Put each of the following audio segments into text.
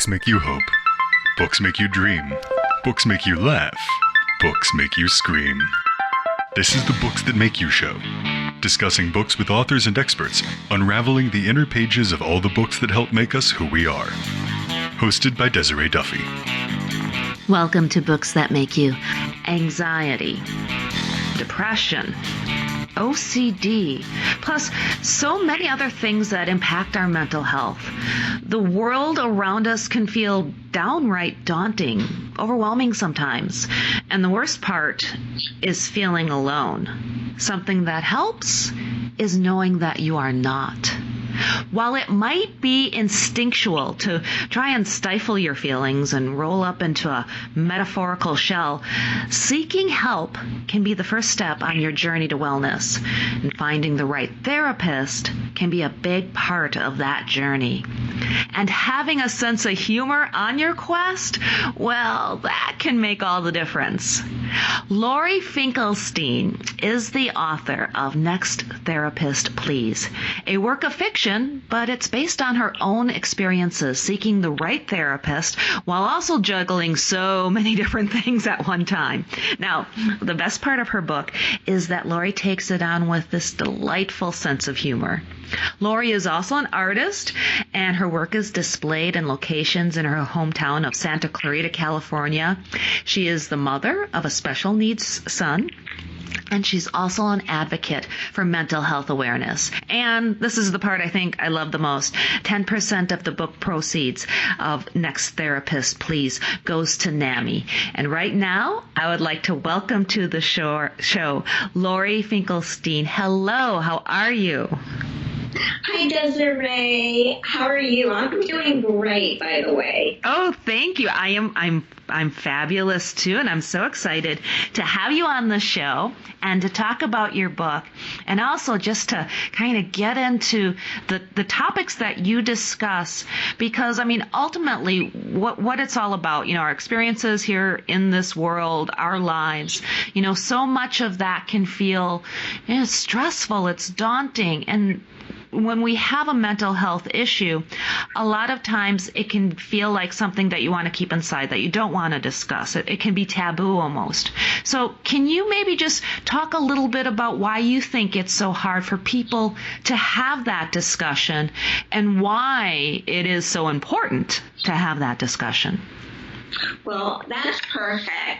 Books make you hope. Books make you dream. Books make you laugh. Books make you scream. This is the Books That Make You show, discussing books with authors and experts, unraveling the inner pages of all the books that help make us who we are. Hosted by Desiree Duffy. Welcome to Books That Make You. Anxiety, depression, OCD, plus so many other things that impact our mental health. The world around us can feel downright daunting, overwhelming sometimes. And the worst part is feeling alone. Something that helps is knowing that you are not. While it might be instinctual to try and stifle your feelings and roll up into a metaphorical shell, seeking help can be the first step on your journey to wellness. And finding the right therapist can be a big part of that journey. And having a sense of humor on your quest, well, that can make all the difference. Laurie Finkelstein is the author of Next Therapist Please, a work of fiction, but it's based on her own experiences seeking the right therapist while also juggling so many different things at one time. Now, the best part of her book is that Laurie takes it on with this delightful sense of humor. Laurie is also an artist, and her work is displayed in locations in her hometown of Santa Clarita, California. She is the mother of a special needs son, and she's also an advocate for mental health awareness. And this is the part I think I love the most. 10% of the book proceeds of Next Therapist Please goes to NAMI. And right now, I would like to welcome to the show Laurie Finkelstein. Hello, how are you? Hi, Desiree. How are you? I'm doing great, by the way. Oh, thank you. I'm fabulous too, and I'm so excited to have you on the show and to talk about your book, and also just to kind of get into the topics that you discuss, because I mean, ultimately, what it's all about, our experiences here in this world, our lives, so much of that can feel stressful, it's daunting, and when we have a mental health issue, a lot of times it can feel like something that you want to keep inside, that you don't want to discuss. It can be taboo almost. So can you maybe just talk a little bit about why you think it's so hard for people to have that discussion and why it is so important to have that discussion? Well, that's perfect.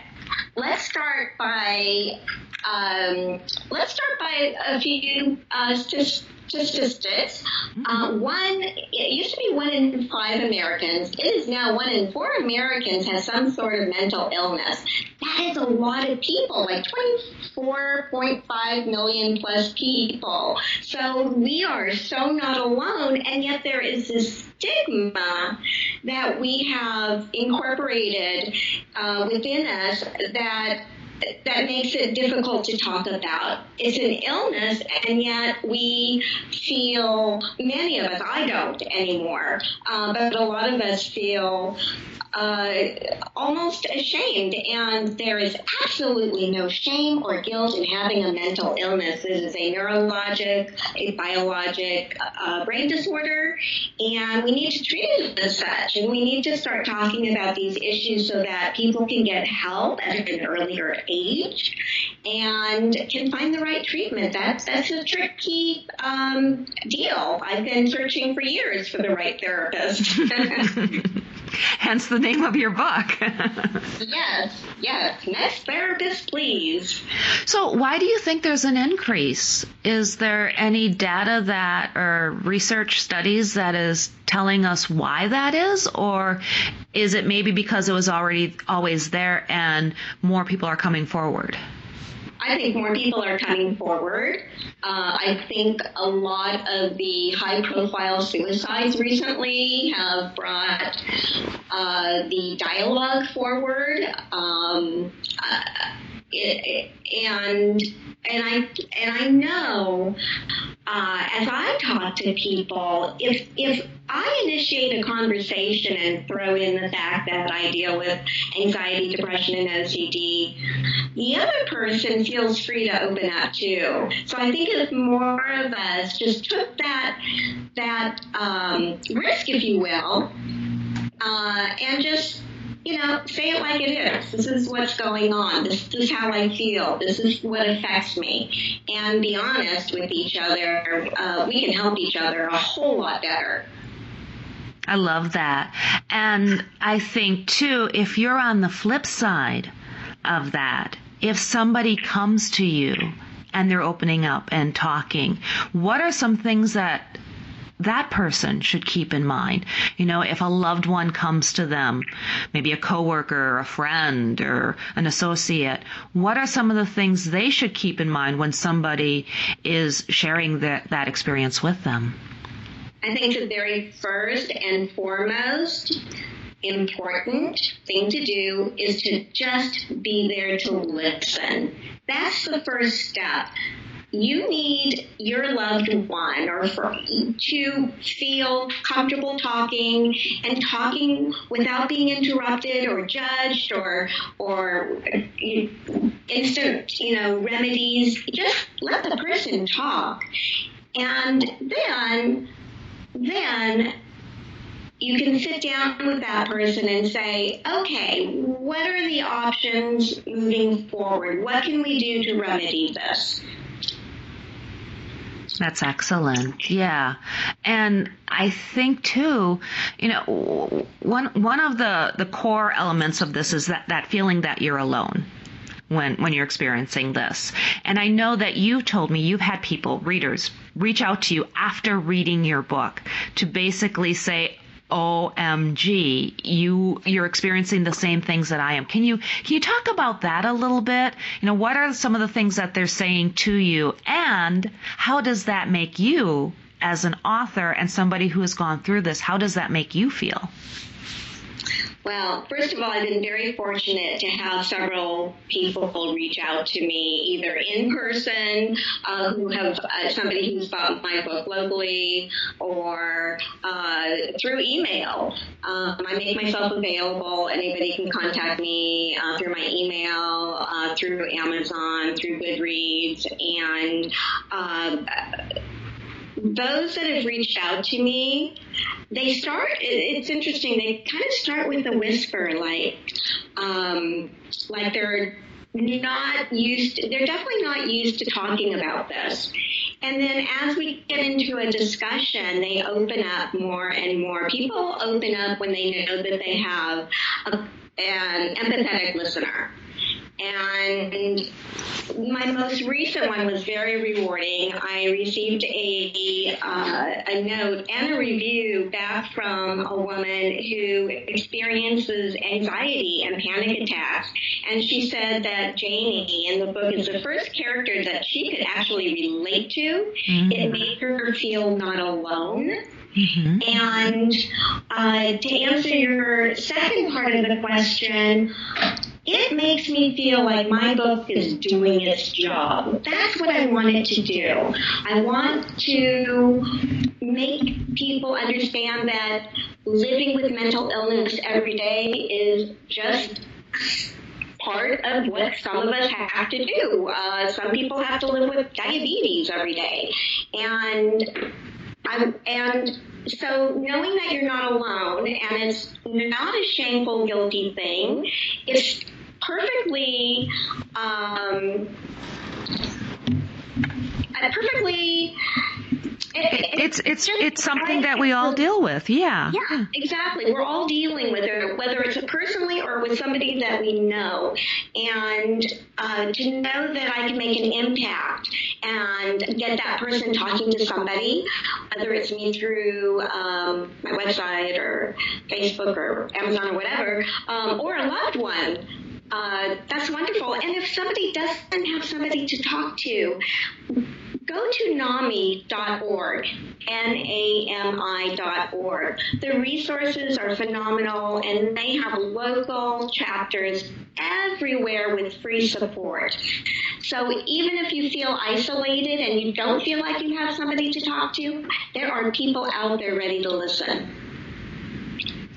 Let's start by a few statistics. It used to be 1 in 5 Americans. It is now 1 in 4 Americans has some sort of mental illness. That is a lot of people, like 24.5 million plus people. So we are so not alone, and yet there is this stigma that we have incorporated within us that makes it difficult to talk about. It's an illness, and yet we feel, many of us, I don't anymore, but a lot of us feel almost ashamed, and there is absolutely no shame or guilt in having a mental illness. This is a neurologic, a biologic brain disorder, and we need to treat it as such, and we need to start talking about these issues so that people can get help at an earlier age and can find the right treatment. That's a tricky deal. I've been searching for years for the right therapist. Hence the name of your book. Yes. Next Therapist Please. So why do you think there's an increase? Is there any data or research studies that is telling us why that is? Or is it maybe because it was already always there and more people are coming forward? I think more people are coming forward. I think a lot of the high-profile suicides recently have brought the dialogue forward, and I know as I talk to people, if I initiate a conversation and throw in the fact that I deal with anxiety, depression, and OCD, the other person feels free to open up too. So I think if more of us just took that risk, if you will, and just, say it like it is. This is what's going on. This is how I feel. This is what affects me. And be honest with each other. We can help each other a whole lot better. I love that. And I think, too, if you're on the flip side of that, if somebody comes to you and they're opening up and talking, what are some things that person should keep in mind? If a loved one comes to them, maybe a coworker or a friend or an associate, what are some of the things they should keep in mind when somebody is sharing that experience with them? I think the very first and foremost important thing to do is to just be there to listen. That's the first step. You need your loved one to feel comfortable talking without being interrupted or judged or instant, remedies. Just let the person talk. And then you can sit down with that person and say, okay, what are the options moving forward? What can we do to remedy this? That's excellent. Yeah. And I think, too, one of the core elements of this is that feeling that you're alone when you're experiencing this. And I know that you told me you've had readers, reach out to you after reading your book to basically say, OMG, you're experiencing the same things that I am. Can you talk about that a little bit? What are some of the things that they're saying to you, and how does that make you, as an author and somebody who has gone through this, how does that make you feel? Well, first of all, I've been very fortunate to have several people reach out to me, either in person, who have somebody who's bought my book locally, or through email. I make myself available. Anybody can contact me through my email, through Amazon, through Goodreads, and those that have reached out to me, it's interesting, they kind of start with a whisper, like they're definitely not used to talking about this. And then as we get into a discussion, they open up more and more. People open up when they know that they have an empathetic listener. And my most recent one was very rewarding. I received a note and a review back from a woman who experiences anxiety and panic attacks. And she said that Janie in the book is the first character that she could actually relate to. Mm-hmm. It made her feel not alone. Mm-hmm. And to answer your second part of the question, it makes me feel like my book is doing its job. That's what I want it to do. I want to make people understand that living with mental illness every day is just part of what some of us have to do. Some people have to live with diabetes every day. And so knowing that you're not alone, and it's not a shameful, guilty thing, it's perfectly it's something that we all deal with. Yeah, exactly. We're all dealing with it, whether it's personally or with somebody that we know. And to know that I can make an impact and get that person talking to somebody, whether it's me through my website or Facebook or Amazon or whatever, or a loved one, that's wonderful. And if somebody doesn't have somebody to talk to, go to NAMI.org, NAMI.org. The resources are phenomenal, and they have local chapters everywhere with free support. So even if you feel isolated and you don't feel like you have somebody to talk to, there are people out there ready to listen.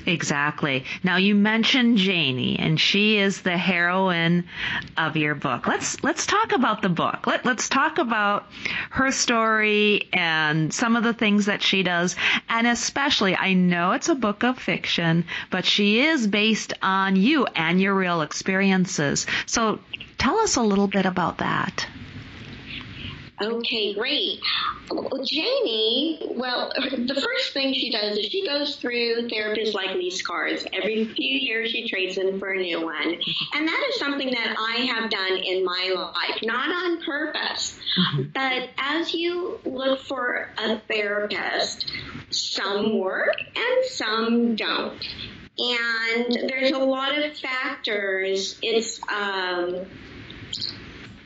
Exactly. Now you mentioned Janie, and she is the heroine of your book. Let's talk about the book. Let's talk about her story and some of the things that she does. And especially, I know it's a book of fiction, but she is based on you and your real experiences. So tell us a little bit about that. Okay, great. Janie, the first thing she does is she goes through therapists like these cards. Every few years she trades in for a new one. And that is something that I have done in my life, not on purpose. But as you look for a therapist, some work and some don't. And there's a lot of factors.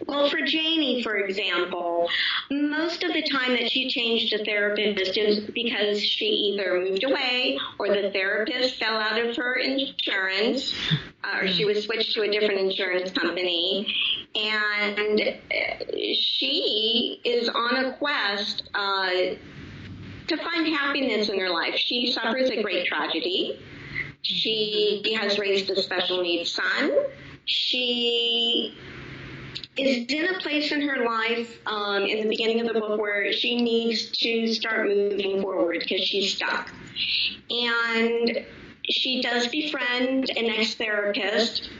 Well, for Janie, for example, most of the time that she changed a therapist is because she either moved away or the therapist fell out of her insurance or she was switched to a different insurance company. And she is on a quest to find happiness in her life. She suffers a great tragedy. She has raised a special needs son. She is in a place in her life in the beginning of the book where she needs to start moving forward because she's stuck. And she does befriend an ex-therapist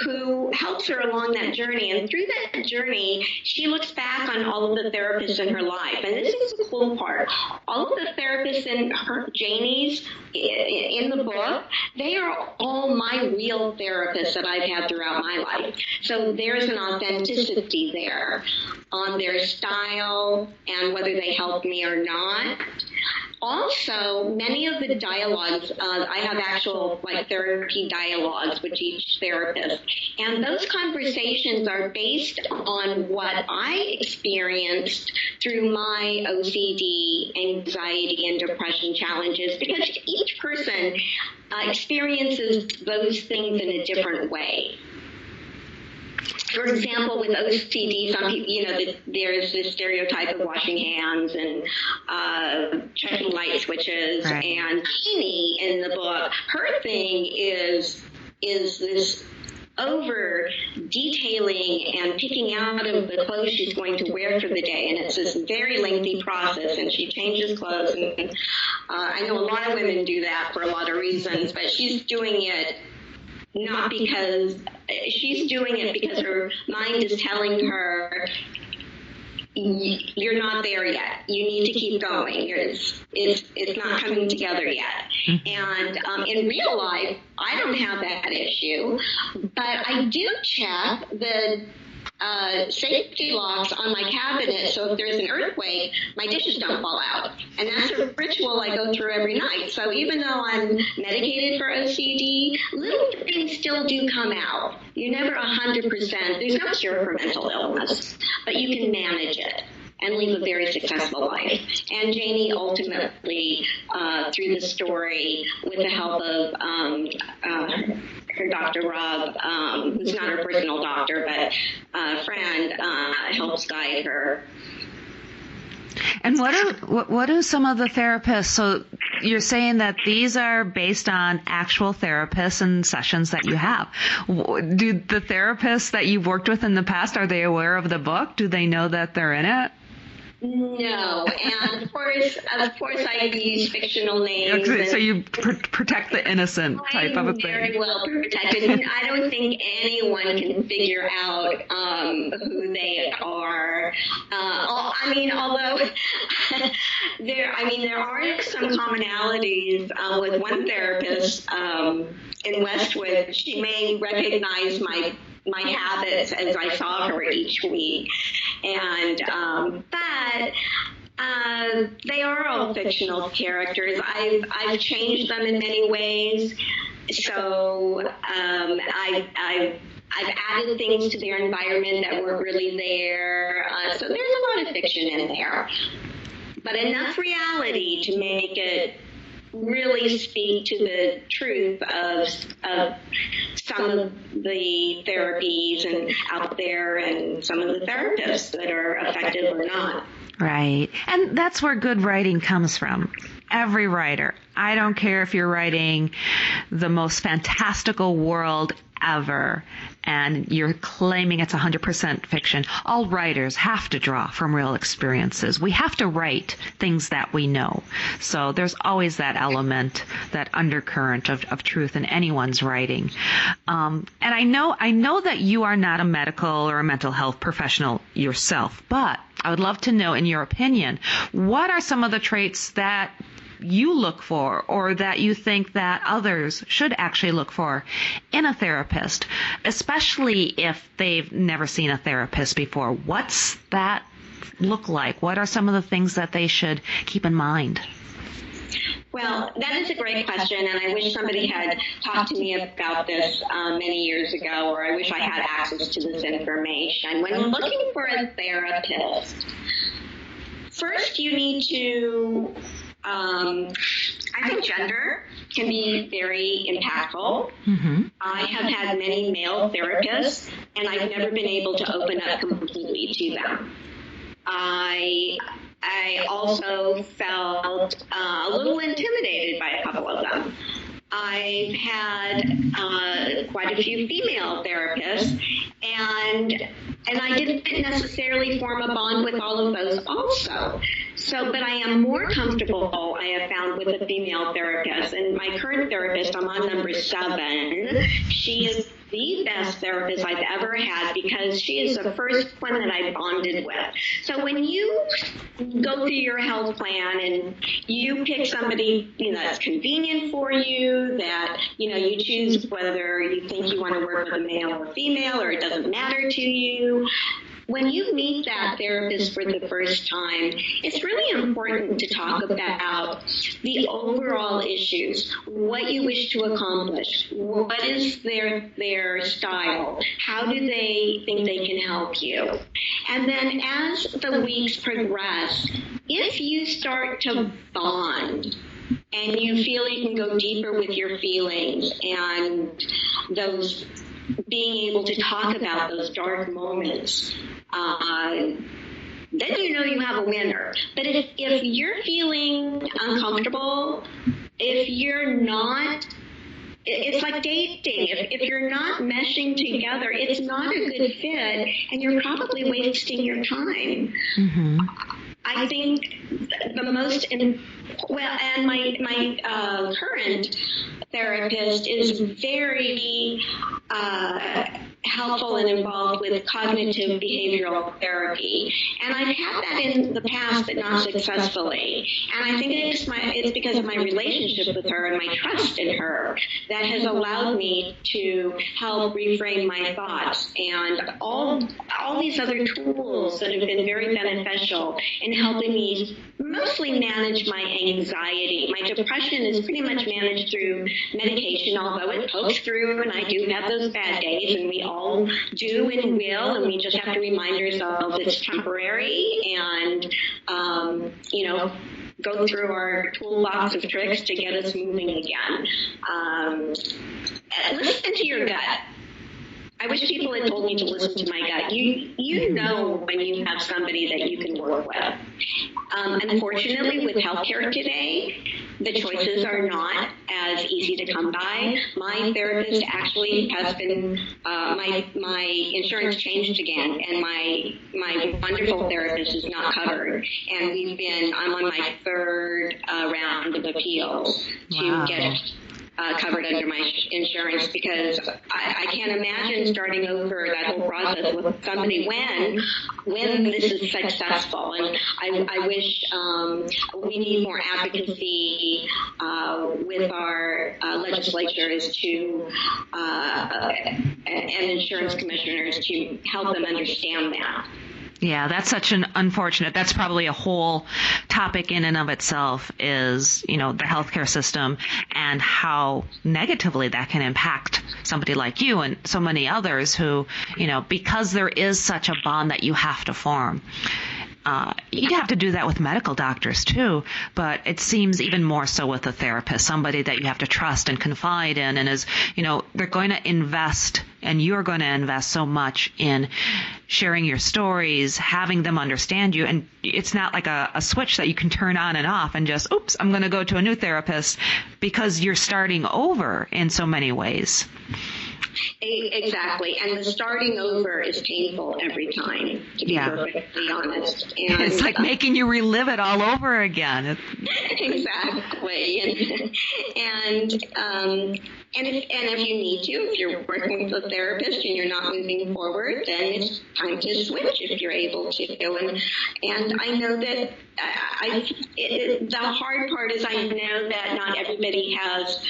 who helps her along that journey. And through that journey, she looks back on all of the therapists in her life. And this is the cool part. All of the therapists in Janie's, in the book, they are all my real therapists that I've had throughout my life. So there's an authenticity there on their style and whether they help me or not. Also, many of the dialogues, I have actual therapy dialogues with each therapist, and those conversations are based on what I experienced through my OCD, anxiety, and depression challenges, because each person experiences those things in a different way. For example, with OCD, some people, there's this stereotype of washing hands and checking light switches. Right. And Jeannie in the book, her thing is this over detailing and picking out of the clothes she's going to wear for the day, and it's this very lengthy process, and she changes clothes, and I know a lot of women do that for a lot of reasons, but she's doing it not because she's doing it because her mind is telling her, you're not there yet. You need to keep going. It's not coming together yet. And in real life, I don't have that issue, but I do check the safety locks on my cabinet, so if there's an earthquake, my dishes don't fall out. And that's a ritual I go through every night. So even though I'm medicated for OCD, little things still do come out. You're never 100%. There's no cure for mental illness, but you can manage it and live a very successful life. And Janie ultimately, through the story, with the help of her Dr. Rob, who's not her personal doctor, but a friend, helps guide her. And what do some of the therapists, so you're saying that these are based on actual therapists and sessions that you have. Do the therapists that you've worked with in the past, are they aware of the book? Do they know that they're in it? No, and of course I use fictional names. So you protect the innocent type of a thing. I'm very well protected. I don't think anyone can figure out who they are. Although there are some commonalities with one therapist in Westwood. She may recognize my habits as I saw her each week, and but they are all fictional characters. I've changed them in many ways, so I've added things to their environment that weren't really there. So there's a lot of fiction in there, but enough reality to make it really speak to the truth of some of the therapies and out there and some of the therapists that are effective or not. Right. And that's where good writing comes from. every writer, I don't care if you're writing the most fantastical world ever and you're claiming it's 100% fiction, all writers have to draw from real experiences. We have to write things that we know. So there's always that element, that undercurrent of truth in anyone's writing. And I know that you are not a medical or a mental health professional yourself, but I would love to know, in your opinion, what are some of the traits that you look for, or that you think that others should actually look for in a therapist, especially if they've never seen a therapist before? What's that look like? What are some of the things that they should keep in mind? Well, that is a great question, and I wish somebody had talked to me about this many years ago, or I wish I had access to this information. When looking for a therapist, first you need to I think gender can be very impactful. Mm-hmm. I have had many male therapists, and I've never been able to open up completely to them. I also felt a little intimidated by a couple of them. I've had quite a few female therapists, and I didn't necessarily form a bond with all of those also. But I am more comfortable, I have found, with a female therapist. And my current therapist, I'm on number 7. She is the best therapist I've ever had because she is the first one that I bonded with. So when you go through your health plan and you pick somebody, that's convenient for you, that, you choose whether you think you want to work with a male or female, or it doesn't matter to you. When you meet that therapist for the first time, it's really important to talk about the overall issues, what you wish to accomplish, what is their style, how do they think they can help you. And then as the weeks progress, if you start to bond and you feel you can go deeper with your feelings and those being able to talk about those dark moments, then you have a winner. But if you're feeling uncomfortable, if you're not, it's like dating. If you're not meshing together, it's not a good fit, and you're probably wasting your time. Mm-hmm. I think the most, and my current therapist is very helpful and involved with cognitive behavioral therapy. And I've had that in the past, but not successfully. And I think it's because of my relationship with her and my trust in her that has allowed me to help reframe my thoughts, and all these other tools that have been very beneficial in helping me mostly manage my anxiety. My depression is pretty much managed through medication, although it pokes through, and I do have those bad days, and we all do and will, and we just have to remind ourselves it's temporary, and go through our toolbox of tricks to get us moving again. Listen to your gut. I wish people had told me to listen to my gut. You know when you have somebody that you can work with. Unfortunately, with healthcare today, the choices are not as easy to come by. My therapist actually has been, my insurance changed again, and my wonderful therapist is not covered. And I'm on my 3rd round of appeals to get covered under my insurance, because I can't imagine starting over that whole process with somebody when this is successful. And I wish we need more advocacy with our legislatures and insurance commissioners to help them understand that. Yeah, that's such an unfortunate, that's probably a whole topic in and of itself, is, the healthcare system and how negatively that can impact somebody like you and so many others who, because there is such a bond that you have to form. you'd have to do that with medical doctors too, but it seems even more so with a therapist, somebody that you have to trust and confide in, and is, they're going to invest, and you're going to invest so much in sharing your stories, having them understand you, and it's not like a switch that you can turn on and off and just, oops, I'm going to go to a new therapist, because you're starting over in so many ways. Exactly, and the starting over is painful every time, to be perfectly honest. And it's like making you relive it all over again. Exactly, and if you need to, if you're working with a therapist and you're not moving forward, then it's time to switch if you're able to. And I know that the hard part is I know that not everybody has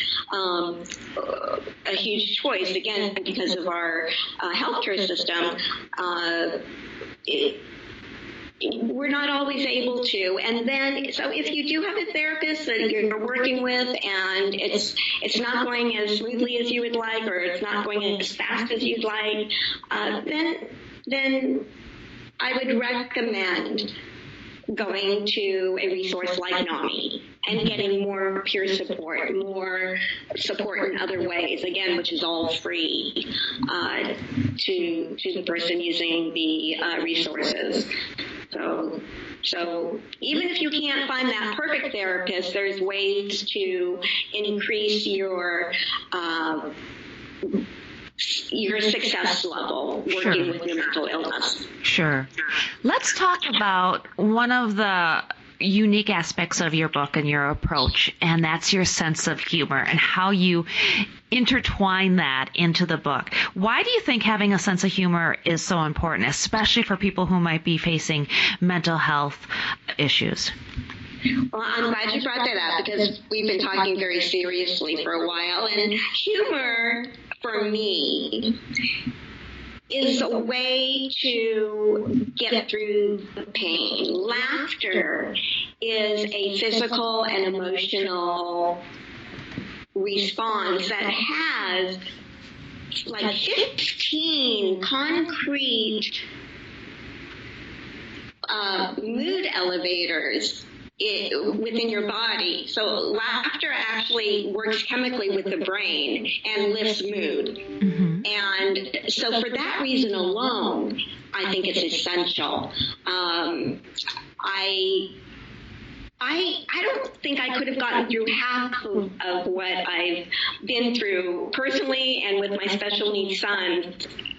a huge choice, again, because of our healthcare system. We're not always able to. And then, so if you do have a therapist that you're working with and it's not going as smoothly as you would like, or it's not going as fast as you'd like, then I would recommend going to a resource like NAMI and getting more peer support, more support in other ways, again, which is all free to the person using the resources. So even if you can't find that perfect therapist, there's ways to increase your success level working with your mental illness. Sure. Let's talk about one of the unique aspects of your book and your approach, and that's your sense of humor and how you intertwine that into the book. Why do you think having a sense of humor is so important, especially for people who might be facing mental health issues? Well, I'm glad you brought that up, because we've been talking very seriously for a while, and humor, for me, is a way to get through the pain. Laughter is a physical and emotional response that has like 15 concrete mood elevators within your body. So laughter actually works chemically with the brain and lifts mood. Mm-hmm. And so for that reason alone, I think it's essential. I don't think I could have gotten through half of what I've been through personally and with my special needs son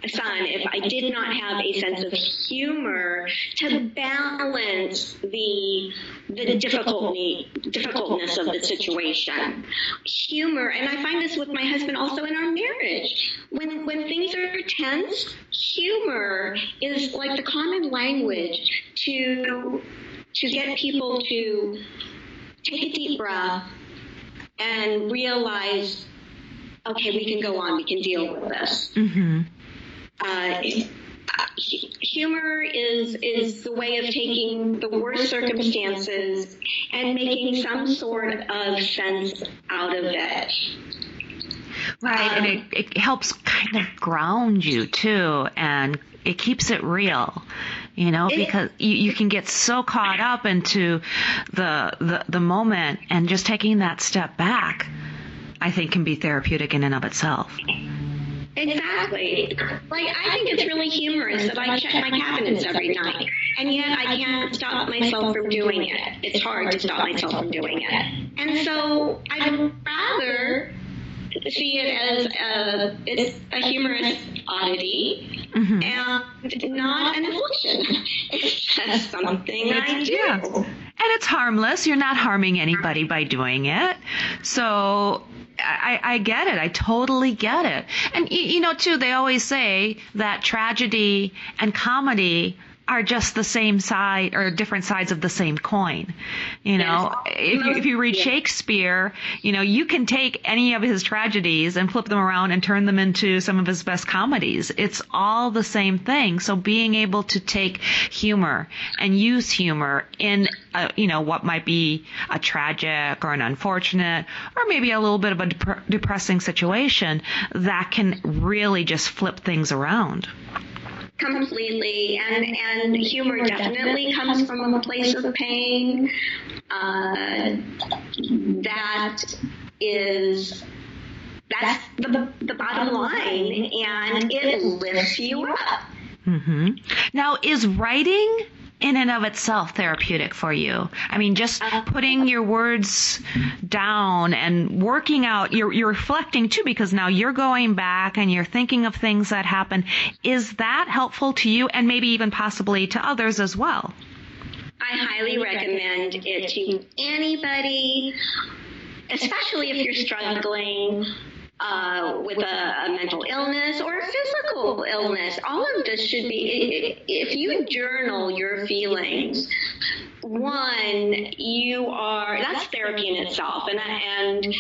if I did not have a sense of humor to balance the difficultness of the situation. Humor, and I find this with my husband also in our marriage. When things are tense, humor is like the common language to get people to take a deep breath and realize, okay, we can go on, we can deal with this. Mm-hmm. Humor is the way of taking the worst circumstances and making some sort of sense out of it. Right, and it helps kind of ground you too, and it keeps it real, because you can get so caught up into the moment, and just taking that step back, I think, can be therapeutic in and of itself. Exactly. Like, I think it's really humorous that I check my cabinets every night, and yet I can't stop myself from doing it. It's hard to stop myself from doing it. And so I'd rather see it as it's a humorous oddity, mm-hmm. and not an affliction. It's just something I do. Yeah. And it's harmless. You're not harming anybody by doing it. So I get it. I totally get it. And, too, they always say that tragedy and comedy are just the same side or different sides of the same coin. Yes. If you read Shakespeare, you can take any of his tragedies and flip them around and turn them into some of his best comedies. It's all the same thing. So being able to take humor and use humor in, what might be a tragic or an unfortunate or maybe a little bit of a depressing situation, that can really just flip things around. Completely, and humor definitely comes from a place of pain. That's the bottom line, and it lifts you up. Mm-hmm. Now, is writing in and of itself therapeutic for you? I mean, just putting your words down and working out, you're reflecting too, because now you're going back and you're thinking of things that happened. Is that helpful to you, and maybe even possibly to others as well? I highly recommend it to anybody, especially if you're struggling with a mental illness or a physical illness. All of this should be, if you journal your feelings, that's therapy in itself. And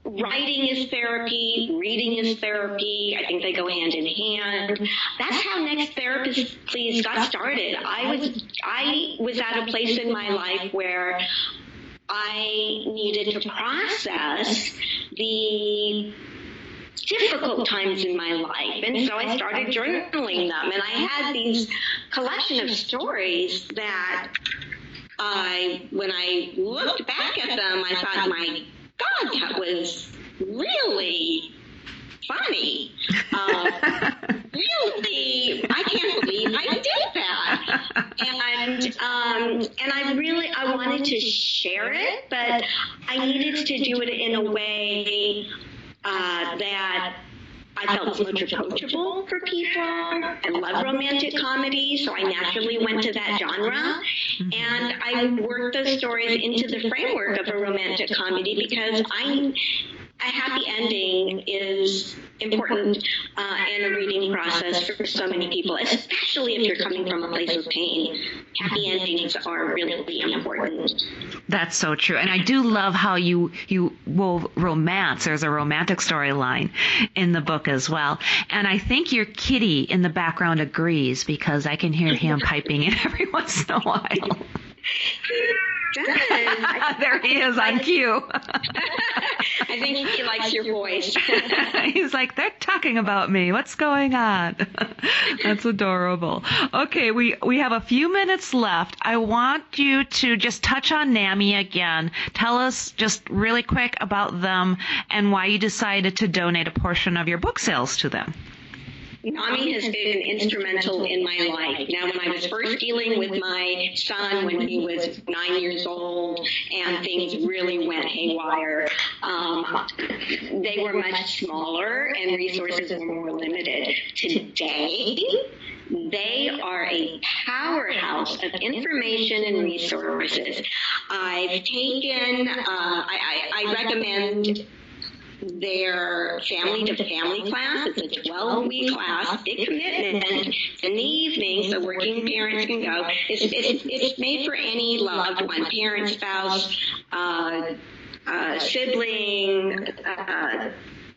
writing is therapy, reading is therapy. I think they go hand in hand. That's how Next Therapist Please got started. I was at a place in my life where I needed to process the difficult times in my life, and so I started journaling them, and I had these collection of stories that when I looked back at them, I thought, my God, that was really funny. Really, I can't believe I did that. And I wanted to share it, but I needed to do it in a way that I felt was much approachable for people. I love romantic comedy, so I naturally went to that genre. And I worked those stories into the framework of a romantic comedy because a happy ending is important in a reading process for so many people, especially if you're coming from a place of pain. Happy endings are really important. That's so true. And I do love how you wove romance. There's a romantic storyline in the book as well. And I think your kitty in the background agrees, because I can hear him piping in every once in a while. There he is on cue. I think he likes your voice. He's like, they're talking about me. What's going on? That's adorable. Okay, we have a few minutes left. I want you to just touch on NAMI again. Tell us just really quick about them and why you decided to donate a portion of your book sales to them. NAMI has been instrumental in my life. Now, when I was first dealing with my son when he was 9 years old and things really went haywire, they were much smaller and resources were more limited. Today, they are a powerhouse of information and resources. I've taken, I recommend their family-to-family class. It's a 12-week class, big commitment in the evening, so working parents can go. It's made for any loved one, parent, spouse, sibling,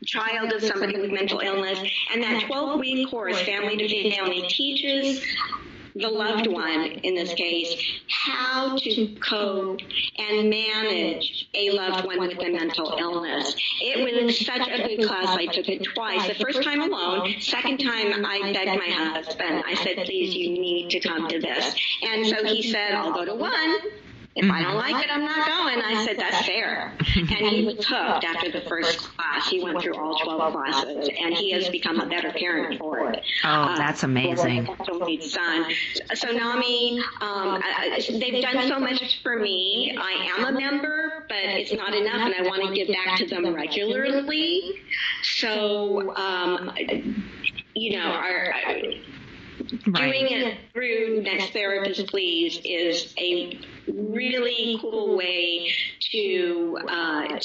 child of somebody with mental illness. And that 12-week course, family to family, teaches the loved one, in this case, how to cope and manage a loved one with a mental illness. It was such a good class. I took it twice. The first time alone. Second time, I begged my husband. I said, please, you need to come to this. And so he said, I'll go to one. If I don't like it, I'm not going. I said, that's fair. And he was hooked after the first class. He went through all 12 classes, and he has become a better parent for it. Oh, that's amazing. Son. So NAMI, they've done so much for me. I am a member, but it's not enough, and I want to give back to them regularly. So, doing it through Next Therapist Please is a really cool way to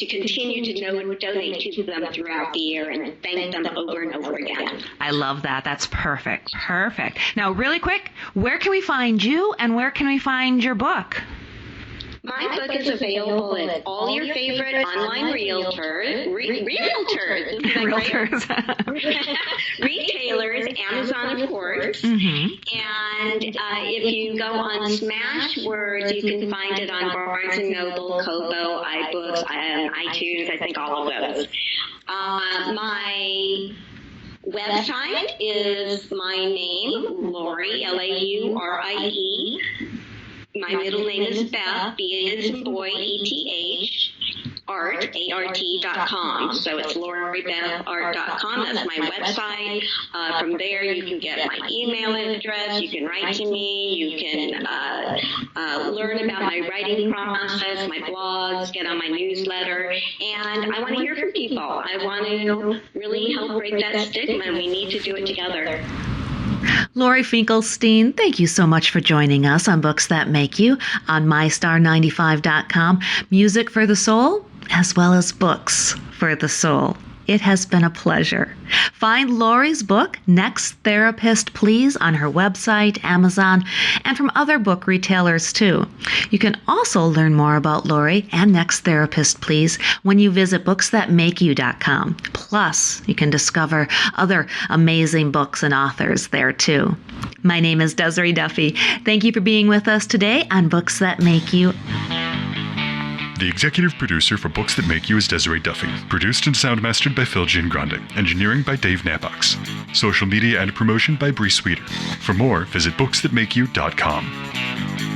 continue to donate to them throughout the year and thank them over and over again. I love that. That's perfect. Perfect. Now, really quick, where can we find you and where can we find your book? My book is available at all your favorite online retailers, Amazon, of course. And if you go on Smashwords, you can find it on Barnes & Noble, Kobo, iBooks, iTunes, I think all of those. My Website is my name, Laurie, Laurie. My middle name is Beth, B as in boy, ETH, art.com. So it's lauriebethart.com. That's my website. From there, you can get my email address. You can write to me. You can learn about my writing process, my blogs, get on my newsletter. And I want to hear from people. I want to really help break that stigma, and we need to do it together. Laurie Finkelstein, thank you so much for joining us on Books That Make You on mystar95.com. Music for the soul, as well as books for the soul. It has been a pleasure. Find Laurie's book, Next Therapist Please, on her website, Amazon, and from other book retailers too. You can also learn more about Laurie and Next Therapist Please when you visit booksthatmakeyou.com. Plus, you can discover other amazing books and authors there too. My name is Desiree Duffy. Thank you for being with us today on Books That Make You. The executive producer for Books That Make You is Desiree Duffy. Produced and sound mastered by Phil Giangrande. Engineering by Dave Nabox. Social media and promotion by Bree Sweeter. For more, visit booksthatmakeyou.com.